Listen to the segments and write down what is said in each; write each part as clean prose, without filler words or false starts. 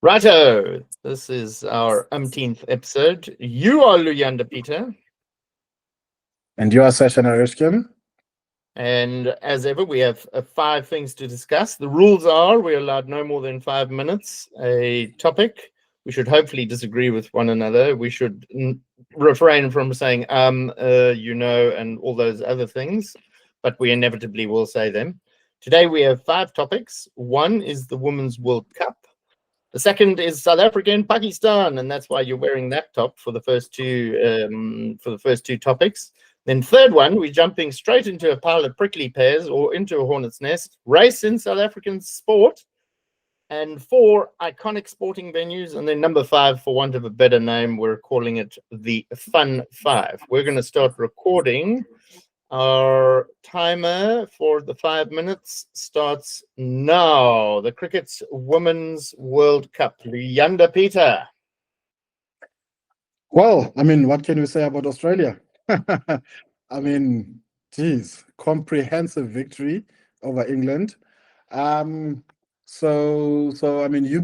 Righto, this is our umpteenth episode. You are Luyanda, Peter. And you are Sasha Naryshkine. And as ever, we have 5 things to discuss. The rules are we're allowed no more than 5 minutes a topic. We should hopefully disagree with one another. We should refrain from saying, and all those other things, but we inevitably will say them. Today, we have 5 topics. One is the Women's World Cup. The second is South Africa and Pakistan, and that's why you're wearing that top for the first two topics. Then third one, we're jumping straight into a pile of prickly pears or into a hornet's nest. Race in South African sport, and 4 iconic sporting venues, and then number 5, for want of a better name, we're calling it the Fun 5. We're going to start recording. Our timer for the 5 minutes starts now. The Cricket's Women's World Cup. Luyanda, Peter. Well, what can we say about Australia? Comprehensive victory over England. You've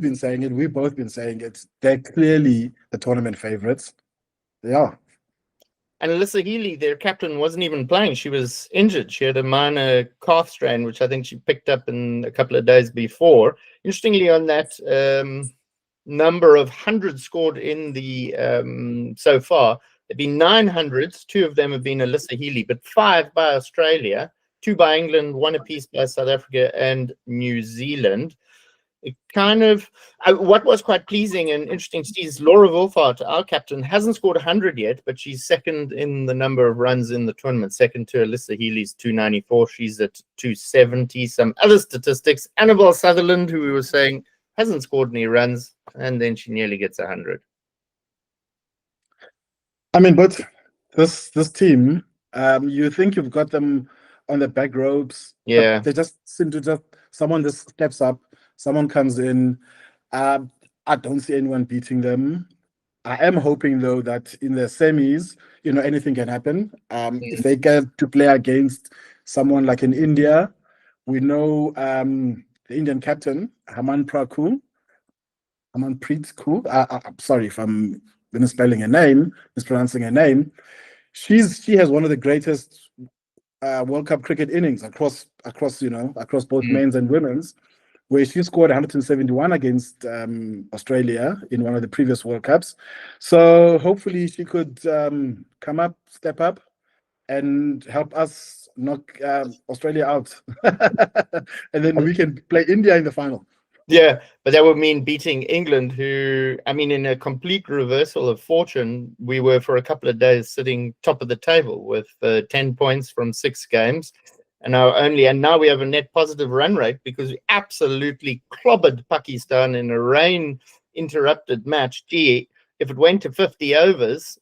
been saying it, we've both been saying it. They're clearly the tournament favorites. They are. And Alyssa Healy, their captain, wasn't even playing. She was injured. She had a minor calf strain, which I think she picked up in a couple of days before. Interestingly, on that number of hundreds scored in the so far, there have been 900s. 2 of them have been Alyssa Healy, but 5 by Australia, 2 by England, 1 apiece by South Africa and New Zealand. It kind of what was quite pleasing and interesting to see is Laura Wolfhard, our captain, hasn't scored 100 yet, but she's second in the number of runs in the tournament, second to Alyssa Healy's 294. She's at 270. Some other statistics: Annabelle Sutherland, who we were saying hasn't scored any runs, and then she nearly gets 100. But this team, you think you've got them on the back ropes. Yeah, they just seem to someone just steps up. Someone comes in. I don't see anyone beating them. I am hoping, though, that in the semis, anything can happen. If they get to play against someone like in India, we know the Indian captain, Harmanpreet Kaur. I'm sorry if I'm mispronouncing her name. She has one of the greatest World Cup cricket innings across both men's and women's, where she scored 171 against Australia in one of the previous World Cups. So hopefully she could step up, and help us knock Australia out. And then we can play India in the final. Yeah, but that would mean beating England, who, in a complete reversal of fortune, we were for a couple of days sitting top of the table with 10 points from 6 games. And now we have a net positive run rate because we absolutely clobbered Pakistan in a rain-interrupted match. Gee, if it went to 50 overs,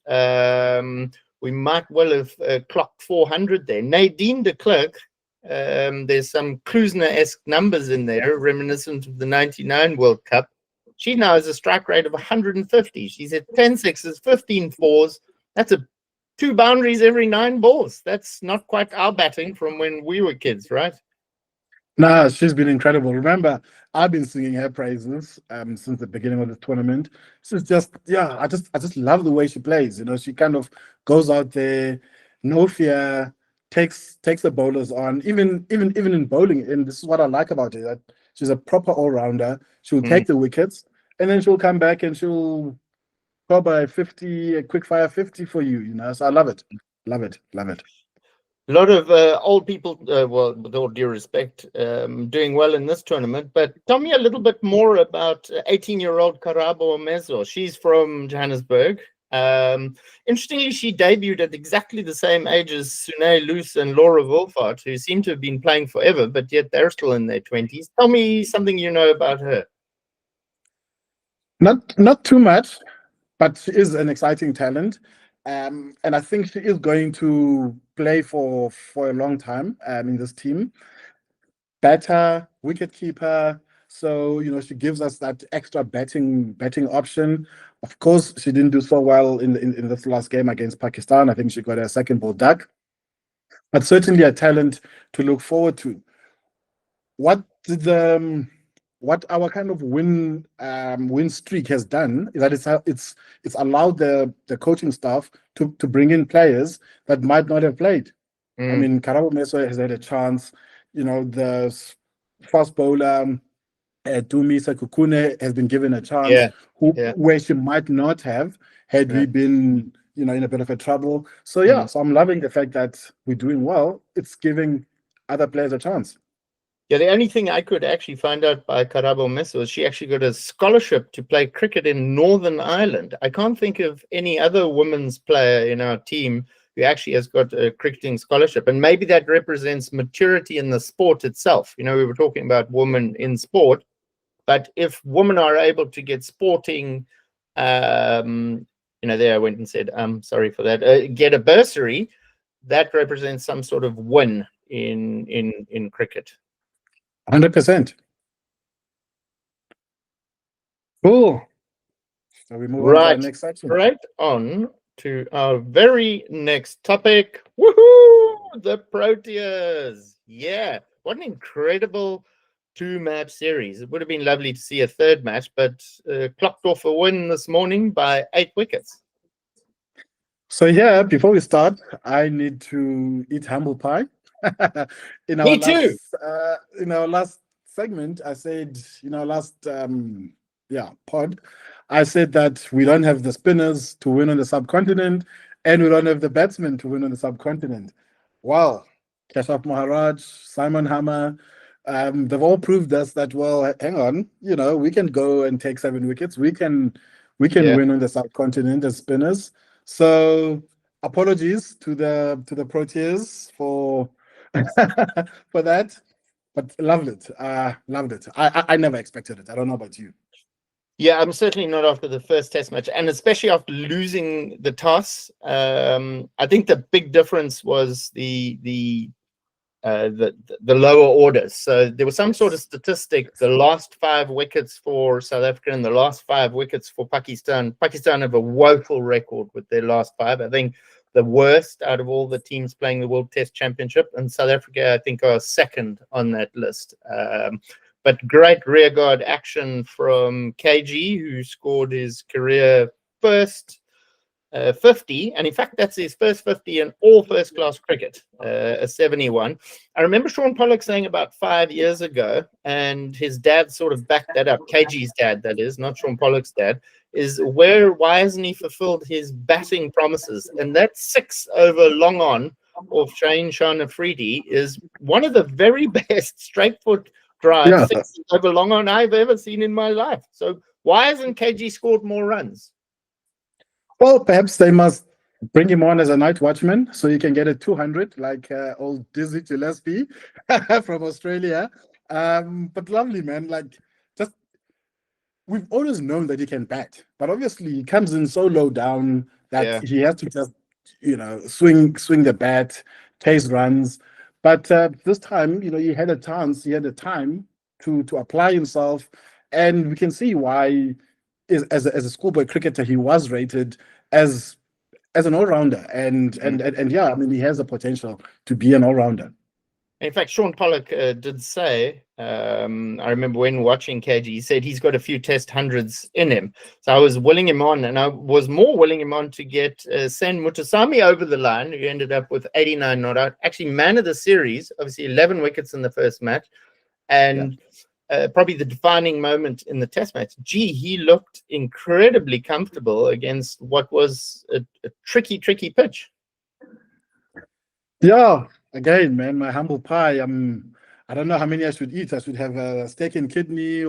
we might well have clocked 400 there. Nadine de Klerk, there's some Klusner-esque numbers in there, reminiscent of the 99 World Cup. She now has a strike rate of 150. She's at 10 sixes, 15 fours. That's 2 boundaries every 9 balls. That's not quite our batting from when we were kids, right? Nah, she's been incredible. Remember, I've been singing her praises since the beginning of the tournament. She's just, I just love the way she plays. She kind of goes out there, no fear, takes the bowlers on, even in bowling. And this is what I like about her, that she's a proper all-rounder. She'll take the wickets, and then she'll come back and she'll go by 50, a quick fire 50 for you, So I love it. Love it. A lot of old people, with all due respect, doing well in this tournament. But tell me a little bit more about 18-year-old Karabo Mezo. She's from Johannesburg. Interestingly, she debuted at exactly the same age as Sune Loose and Laura Wolfhard, who seem to have been playing forever, but yet they're still in their 20s. Tell me something you know about her. Not too much, but she is an exciting talent. And I think she is going to play for a long time in this team. Batter, wicketkeeper, so she gives us that extra betting option. Of course, she didn't do so well in this last game against Pakistan. I think she got a second ball duck, but certainly a talent to look forward to. What what our kind of win streak has done is that it's allowed the coaching staff to bring in players that might not have played. I mean, Karabo Meso has had a chance. The fast bowler Dumisa Kukune has been given a chance, where she might not have had we been, in a bit of a trouble. So so I'm loving the fact that we're doing well. It's giving other players a chance. Yeah, the only thing I could actually find out by Karabo Meso is she actually got a scholarship to play cricket in Northern Ireland. I can't think of any other women's player in our team who actually has got a cricketing scholarship. And maybe that represents maturity in the sport itself. We were talking about women in sport, but if women are able to get sporting, there I went and said, sorry for that, get a bursary, that represents some sort of win in cricket. 100%. Cool. So we move on to our next section. Right on to our very next topic. Woohoo! The Proteas. Yeah, what an incredible 2-match series. It would have been lovely to see a third match, but clocked off a win this morning by 8 wickets. So before we start, I need to eat humble pie. Me too. In our last segment, I said, pod, I said that we don't have the spinners to win on the subcontinent, and we don't have the batsmen to win on the subcontinent. Well, Keshav Maharaj, Simon Hammer, they've all proved us that, well, hang on, we can go and take 7 wickets. We can win on the subcontinent as spinners. So apologies to the Proteas for for that, but loved it. Loved it. I never expected it. I don't know about you. Yeah, I'm certainly not after the first test match, and especially after losing the toss. I think the big difference was the lower orders. So there was some sort of statistic, the last 5 wickets for South Africa and the last 5 wickets for Pakistan. Pakistan have a woeful record with their last 5. I think the worst out of all the teams playing the World Test Championship, and South Africa, I think, are second on that list. But great rearguard action from KG, who scored his career first 50, and in fact that's his first 50 in all first-class cricket, a 71. I remember Sean Pollock saying about 5 years ago, and his dad sort of backed that up, KG's dad, that is, not Sean Pollock's dad, is why hasn't he fulfilled his batting promises? And that 6 over long on of Shane Afridi is one of the very best straight foot drives 6 over long on I've ever seen in my life. So why hasn't KG scored more runs? Well, perhaps they must bring him on as a night watchman so you can get a 200 like old Dizzy Gillespie from Australia. But lovely, man. We've always known that he can bat, but obviously he comes in so low down that he has to just, swing the bat, chase runs. But this time, he had a chance, he had a time to apply himself, and we can see why, as a schoolboy cricketer, he was rated as an all-rounder, and I mean, he has the potential to be an all-rounder. In fact, Sean Pollock did say, I remember when watching KG, he said he's got a few test hundreds in him. So I was willing him on, and I was more willing him on to get Sen Mutasami over the line, who ended up with 89 not out. Actually, man of the series, obviously 11 wickets in the first match, and probably the defining moment in the test match. He looked incredibly comfortable against what was a tricky pitch. Yeah. Again, man, my humble pie. I don't know how many I should eat. I should have a steak and kidney,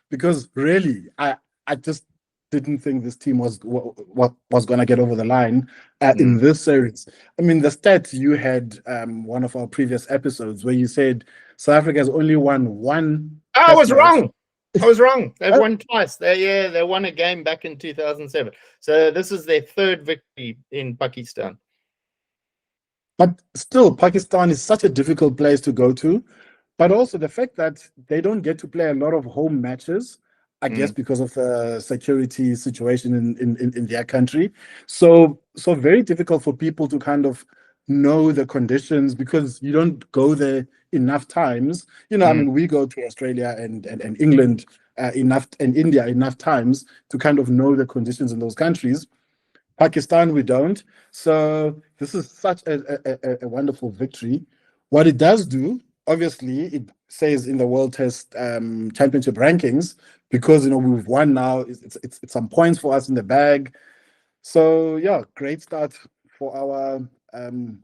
because really, I just didn't think this team was going to get over the line in this series. I mean, the stats you had one of our previous episodes where you said South Africa has only won 1. I was wrong. They've won twice. They won a game back in 2007. So this is their 3rd victory in Pakistan. But still, Pakistan is such a difficult place to go to. But also the fact that they don't get to play a lot of home matches, I guess because of the security situation in their country. So very difficult for people to kind of know the conditions because you don't go there enough times. I mean, we go to Australia and England enough, and India enough times to kind of know the conditions in those countries. Pakistan, we don't. So this is such a wonderful victory. What it does do, obviously, it says in the World Test Championship rankings, because we've won now. It's some points for us in the bag. So yeah, great start for our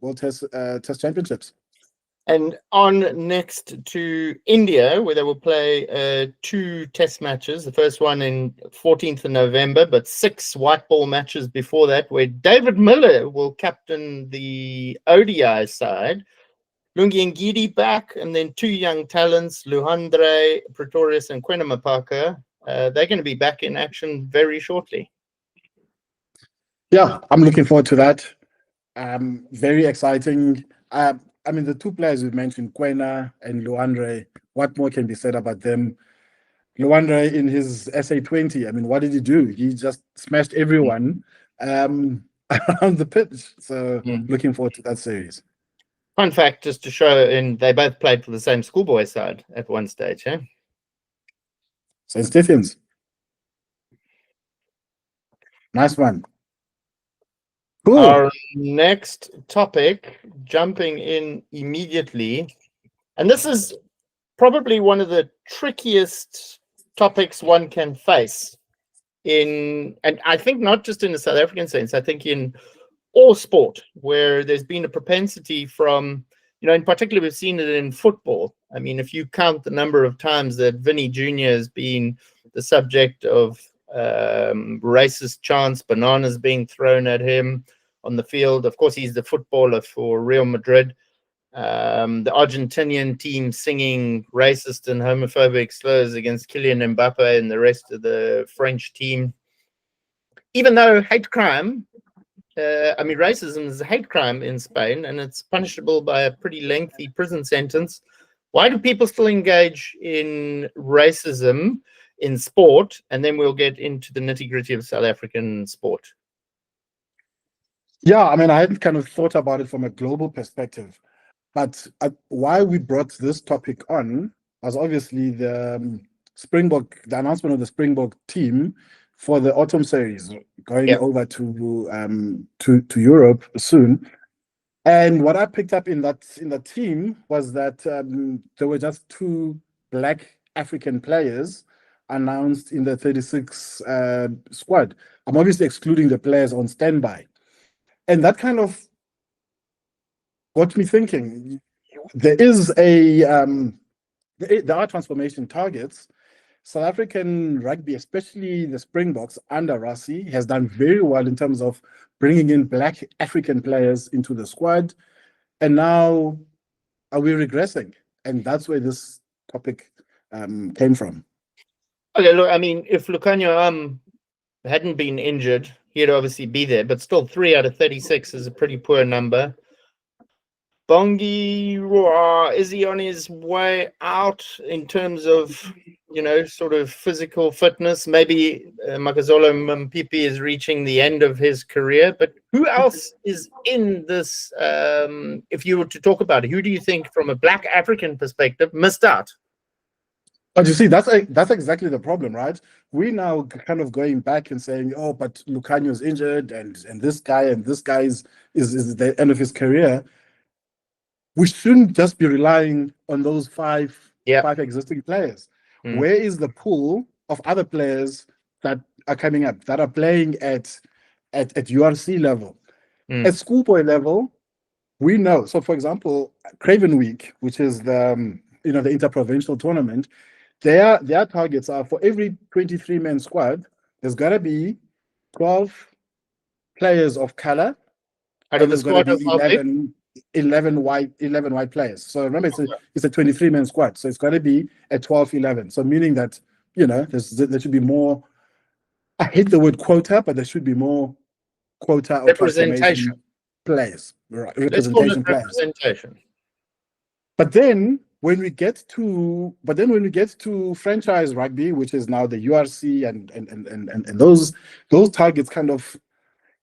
World Test Championships. And on next to India, where they will play 2 test matches. The first one in 14th of November, but 6 white ball matches before that, where David Miller will captain the ODI side. Lungi Ngidi back, and then 2 young talents, Luyanda, Pretorius, and Kwenamapaka. They're going to be back in action very shortly. Yeah, I'm looking forward to that. Very exciting. I mean, the 2 players we mentioned, Kwena and Luyanda, what more can be said about them? Luyanda in his SA20, I mean, what did he do? He just smashed everyone around the pitch. So looking forward to that series. Fun fact, just to show, and they both played for the same schoolboy side at one stage, yeah? St. Stephen's. Nice one. Cool. Our next topic, jumping in immediately, and this is probably one of the trickiest topics one can face and I think not just in the South African sense, I think in all sport, where there's been a propensity from, in particular, we've seen it in football. I mean, if you count the number of times that Vinny Jr. has been the subject of racist chants, bananas being thrown at him on the field. Of course, he's the footballer for Real Madrid. The Argentinian team singing racist and homophobic slurs against Kylian Mbappe and the rest of the French team. Even though hate crime, racism is a hate crime in Spain, and it's punishable by a pretty lengthy prison sentence. Why do people still engage in racism in sport? And then we'll get into the nitty-gritty of South African sport. Yeah, I mean, I hadn't kind of thought about it from a global perspective, but why we brought this topic on was obviously the announcement of the Springbok team for the autumn series going over to Europe soon. And what I picked up in that team was that there were just 2 Black African players announced in the 36 squad. I'm obviously excluding the players on standby. And that kind of got me thinking. There are transformation targets. South African rugby, especially the Springboks under Rassie, has done very well in terms of bringing in Black African players into the squad. And now, are we regressing? And that's where this topic came from. Okay, look, I mean, if Lukhanyo hadn't been injured, he'd obviously be there, but still 3 out of 36 is a pretty poor number. Bongi, is he on his way out in terms of, sort of physical fitness? Maybe Makazole Mpipi is reaching the end of his career, but who else is in this? If you were to talk about it, who do you think from a Black African perspective missed out? But you see, that's exactly the problem, right? We now kind of going back and saying, oh, but Lukhanyo is injured and this guy is the end of his career. We shouldn't just be relying on those five existing players. Where is the pool of other players that are coming up, that are playing at URC level? At schoolboy level, we know. So, for example, Craven Week, which is the interprovincial tournament, their targets are for every 23-man squad, there's got to be 12 players of color. Out of the squad of 11 white players. So remember, it's a 23-man squad. So it's got to be a 12-11. So meaning that, there should be more. I hate the word quota, but there should be more quota or representation players. Right. Representation. But then when we get to franchise rugby, which is now the URC and those targets kind of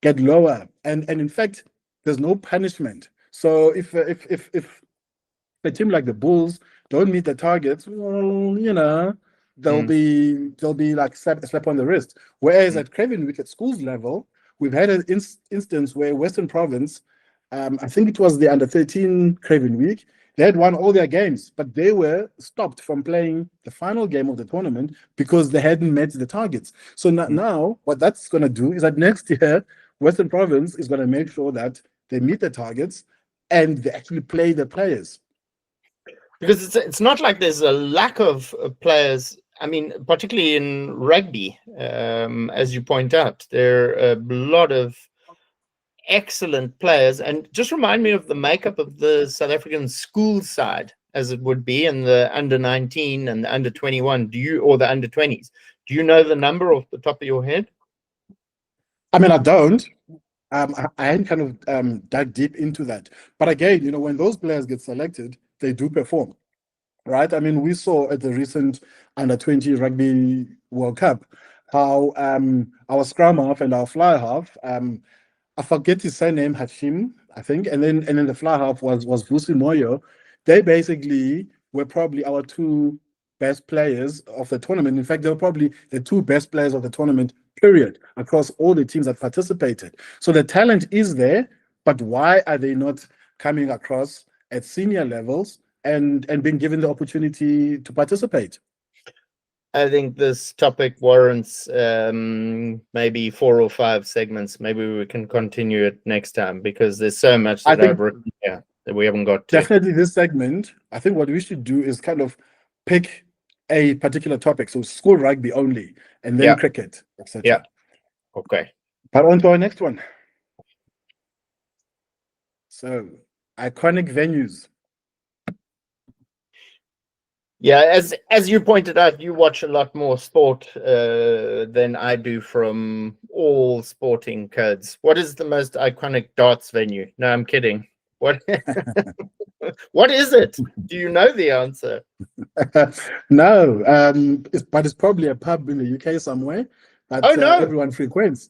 get lower. And in fact, there's no punishment. So if a team like the Bulls don't meet the targets, well, they'll be like a slap on the wrist. Whereas at Craven Week at schools level, we've had an instance where Western Province, I think it was the under-13 Craven Week, they had won all their games, but they were stopped from playing the final game of the tournament because they hadn't met the targets. So now what that's going to do is that next year, Western Province is going to make sure that they meet the targets and they actually play the players. Because it's not like there's a lack of players. I mean, particularly in rugby, as you point out, there are a lot of excellent players. And just remind me of the makeup of the South African school side, as it would be in the under-19 and the under-21. Or the under-20s? Do you know the number off the top of your head? I mean, I don't. I hadn't kind of dug deep into that. But again, when those players get selected, they do perform, right? I mean, we saw at the recent under-20 Rugby World Cup how our scrum half and our fly half, I forget his surname, Hashim, I think, and then the fly half was Vusi Moyo. They basically were probably our two best players of the tournament. In fact, they were probably the two best players of the tournament, period, across all the teams that participated. So the talent is there, but why are they not coming across at senior levels and being given the opportunity to participate? I think this topic warrants maybe 4 or 5 segments. Maybe we can continue it next time because there's so much that I've written here that we haven't got to. Definitely this segment, I think what we should do is kind of pick a particular topic. So school rugby only, and then cricket, etc. Yeah. Okay. But on to our next one. So, iconic venues. Yeah, as you pointed out, you watch a lot more sport than I do from all sporting codes. What is the most iconic darts venue? No, I'm kidding. What is it? Do you know the answer? No, but it's probably a pub in the UK somewhere that everyone frequents.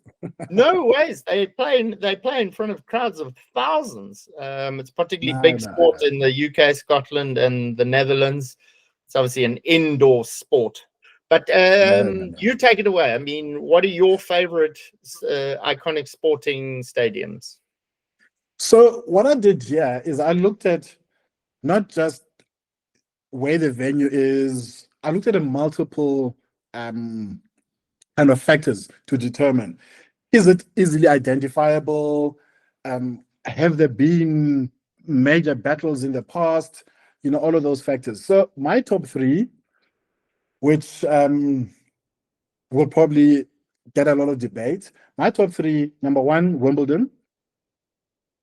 No ways. They play in front of crowds of thousands. It's particularly big sport in the UK, Scotland, and the Netherlands. It's obviously an indoor sport. But you take it away. I mean, what are your favorite iconic sporting stadiums? So what I did here is I looked at not just where the venue is, I looked at a multiple kind of factors to determine, is it easily identifiable? Have there been major battles in the past? All of those factors. So my top 3, which will probably get a lot of debate. My top 3, number 1, Wimbledon.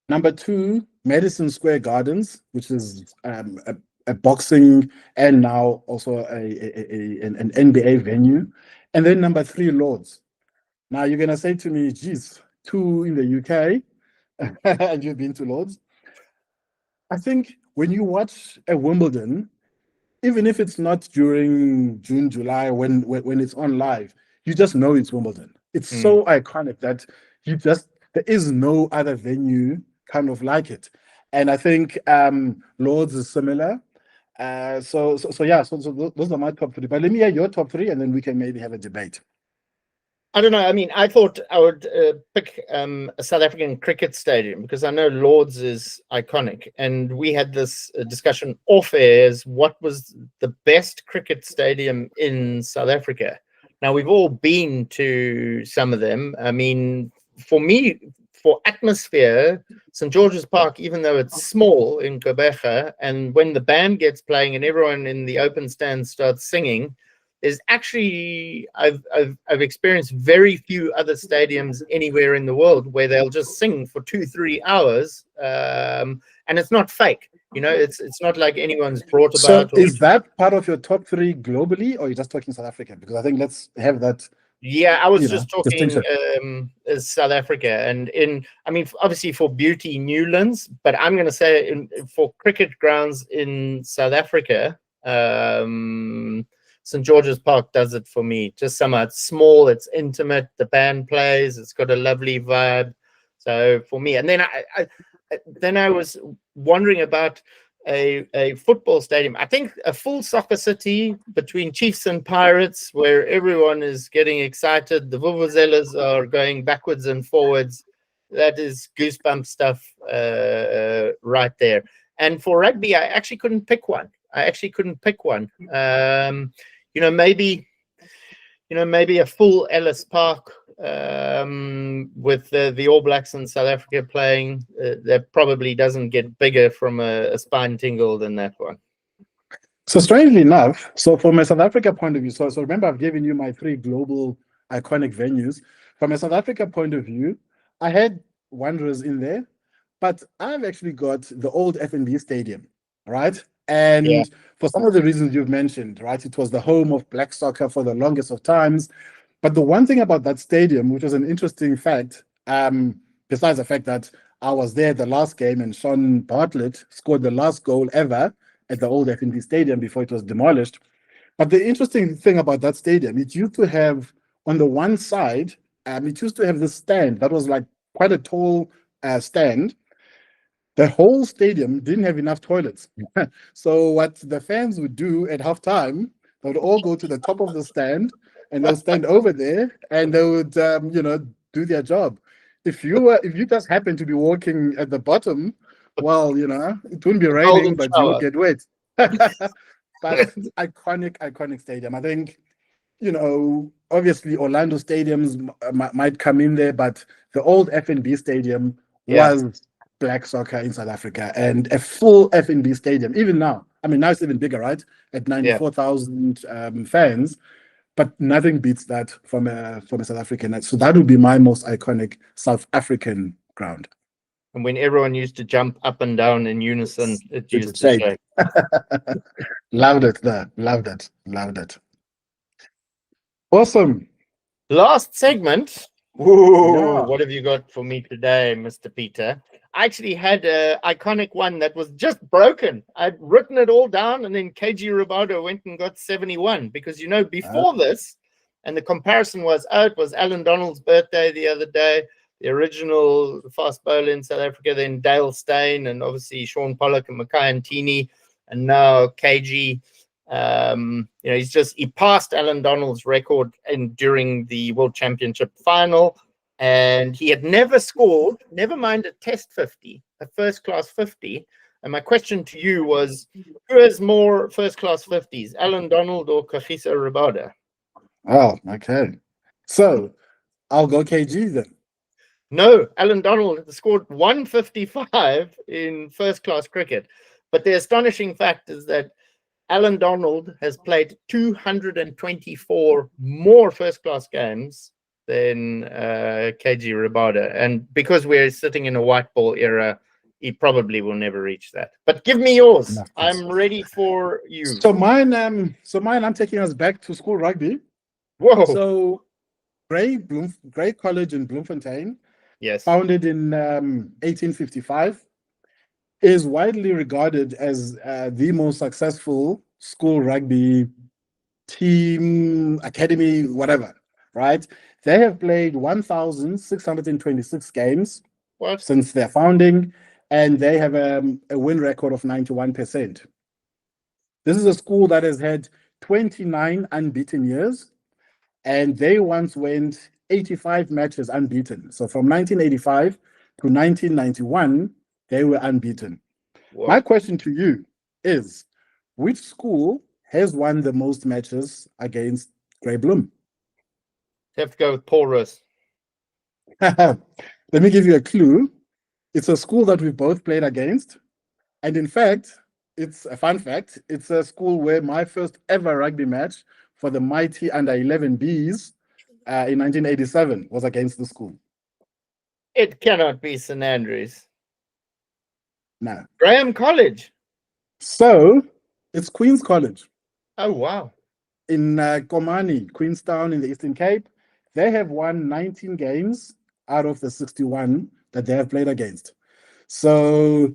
Number 2, Madison Square Gardens, which is a boxing and now also an NBA venue. And then number 3, Lords. Now you're going to say to me, geez, 2 in the UK and you've been to Lords. I think when you watch a Wimbledon, even if it's not during June, July, when it's on live, you just know it's Wimbledon. It's so iconic that there is no other venue kind of like it. And I think Lords is similar. So those are my top 3. But let me hear your top 3, and then we can maybe have a debate. I don't know. I mean, I thought I would pick a South African cricket stadium because I know Lords is iconic. And we had this discussion off air as what was the best cricket stadium in South Africa. Now, we've all been to some of them. I mean, for me, for atmosphere, St. George's Park, even though it's small in Gqeberha, and when the band gets playing and everyone in the open stand starts singing, is actually I've experienced very few other stadiums anywhere in the world where they'll just sing for 2-3 hours, and it's not fake. It's not like anyone's brought about. So is that part of your top 3 globally, or are you just talking South Africa? Because I think let's have that. Yeah, I was just talking South Africa, and obviously for beauty, Newlands, but I'm going to say for cricket grounds in South Africa, St. George's Park does it for me. Just somehow it's small, it's intimate, the band plays, it's got a lovely vibe. So for me, and then then I was wondering about a football stadium. I think a full soccer city between Chiefs and Pirates, where everyone is getting excited. The Vuvuzelas are going backwards and forwards. That is goosebump stuff right there. And for rugby, I actually couldn't pick one. Maybe a full Ellis Park with the All Blacks in South Africa playing. That probably doesn't get bigger from a spine tingle than that one. So strangely enough, so from a South Africa point of view, so remember I've given you my 3 global iconic venues. From a South Africa point of view, I had Wanderers in there, but I've actually got the old F&B Stadium, right? And for some of the reasons you've mentioned, right, it was the home of black soccer for the longest of times. But the one thing about that stadium, which was an interesting fact, besides the fact that I was there at the last game and Sean Bartlett scored the last goal ever at the old F&B Stadium before it was demolished. But the interesting thing about that stadium, it used to have on the one side, it used to have this stand that was like quite a tall stand. The whole stadium didn't have enough toilets. So what the fans would do at halftime, they would all go to the top of the stand and they'll stand over there and they would, do their job. If you just happen to be walking at the bottom, well, it wouldn't be raining, but you would get wet. But iconic stadium. I think, obviously Orlando stadiums might come in there, but the old F&B Stadium was black soccer in South Africa, and a full F&B Stadium. Even now, I mean, now it's even bigger, right? At 94,000 fans, but nothing beats that from a South African. So that would be my most iconic South African ground. And when everyone used to jump up and down in unison, it used to shake. Loved it there. Loved it. Awesome. Last segment. Ooh, what have you got for me today, Mr. Peter? I actually had an iconic one that was just broken. I'd written it all down, and then KG Rabada went and got 71 because, before this, and the comparison was, it was Alan Donald's birthday the other day, the original fast bowler in South Africa, then Dale Steyn, and obviously Sean Pollock and Mackay Ntini, and now KG. He passed Alan Donald's record during the World Championship final, and he had never scored, never mind a test 50, a first class 50. And my question to you was, who has more first class 50s, Alan Donald or Kagiso Rabada? Oh, okay. So I'll go KG then. No, Alan Donald scored 155 in first class cricket. But the astonishing fact is that Alan Donald has played 224 more first-class games than KG Rabada. And because we're sitting in a white ball era, he probably will never reach that. But give me yours. I'm ready for you. So mine, I'm taking us back to school rugby. Whoa. So Grey College in Bloemfontein, founded in 1855. Is widely regarded as the most successful school rugby team, academy, whatever, right? They have played 1,626 games since their founding, and they have a win record of 91%. This is a school that has had 29 unbeaten years, and they once went 85 matches unbeaten. So from 1985 to 1991, they were unbeaten. Whoa. My question to you is, which school has won the most matches against Grey Bloem? You have to go with Paul Roos. Let me give you a clue. It's a school that we both played against. And in fact, it's a fun fact. It's a school where my first ever rugby match for the mighty under 11 Bs in 1987 was against the school. It cannot be St. Andrews. No. Graham College. So it's Queen's College. Oh, wow. In Komani, Queenstown in the Eastern Cape. They have won 19 games out of the 61 that they have played against. So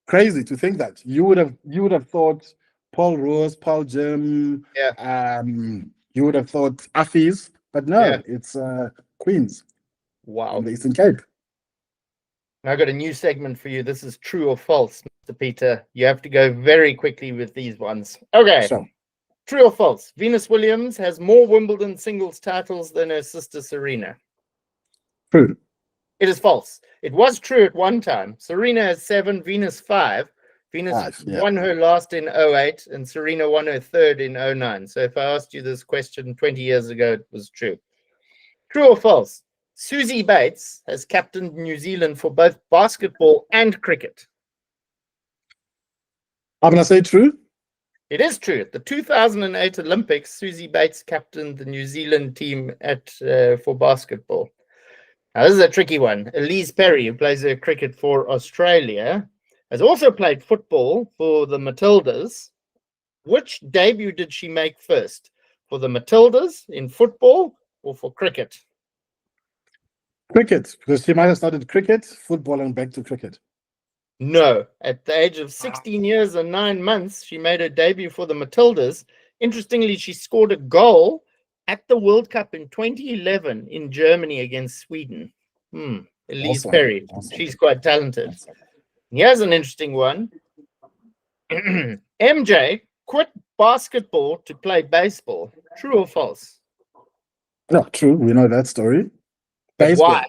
crazy to think that. You would have thought Paul Roos, Paul Jim, you would have thought Affies, but no, it's Queens. Wow. In the Eastern Cape. I got a new segment for you. This is true or false, Mr. Peter. You have to go very quickly with these ones. Okay. So, True or false? Venus Williams has more Wimbledon singles titles than her sister Serena. true. It is false. It was true at one time. Serena has 7, Venus 5. Venus won her last in 08 and Serena won her third in 09. So if I asked you this question 20 years ago, it was true. True or false? Susie Bates has captained New Zealand for both basketball and cricket. I'm going to say true. It is true. At the 2008 Olympics, Susie Bates captained the New Zealand team for basketball. Now, this is a tricky one. Elise Perry, who plays cricket for Australia, has also played football for the Matildas. Which debut did she make first? For the Matildas, in football, or for cricket? Cricket, because she might have started cricket, football, and back to cricket. No. At the age of 16 years and 9 months, she made her debut for the Matildas. Interestingly, she scored a goal at the World Cup in 2011 in Germany against Sweden. Elise Perry. Awesome. She's quite talented. Awesome. Here's an interesting one. MJ quit basketball to play baseball. True or false? No, true. We know that story. Baseball. Why?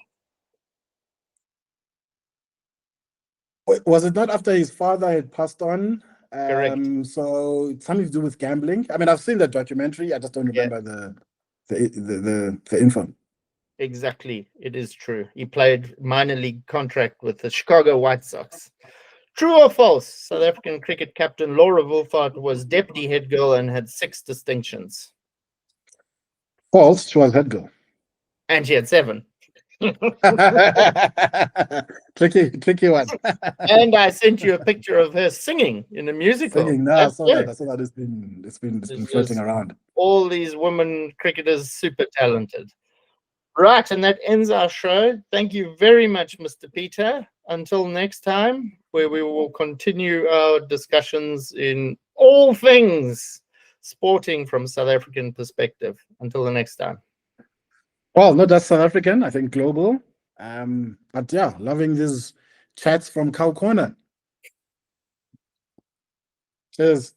Was it not after his father had passed on? Correct. So it's something to do with gambling. I mean, I've seen the documentary. I just don't remember the info. Exactly. It is true. He played minor league contract with the Chicago White Sox. True or false? South African cricket captain Laura Wolfhard was deputy head girl and had 6 distinctions. False. She was head girl. And she had 7. tricky one. And I sent you a picture of her singing in a musical. Singing, no, I saw that. It's been floating around. All these women cricketers, super talented. Right, and that ends our show. Thank you very much, Mr. Peter. Until next time, where we will continue our discussions in all things sporting from South African perspective. Until the next time. Well, not just South African, I think global. But yeah, loving these chats from Cow Corner. Cheers.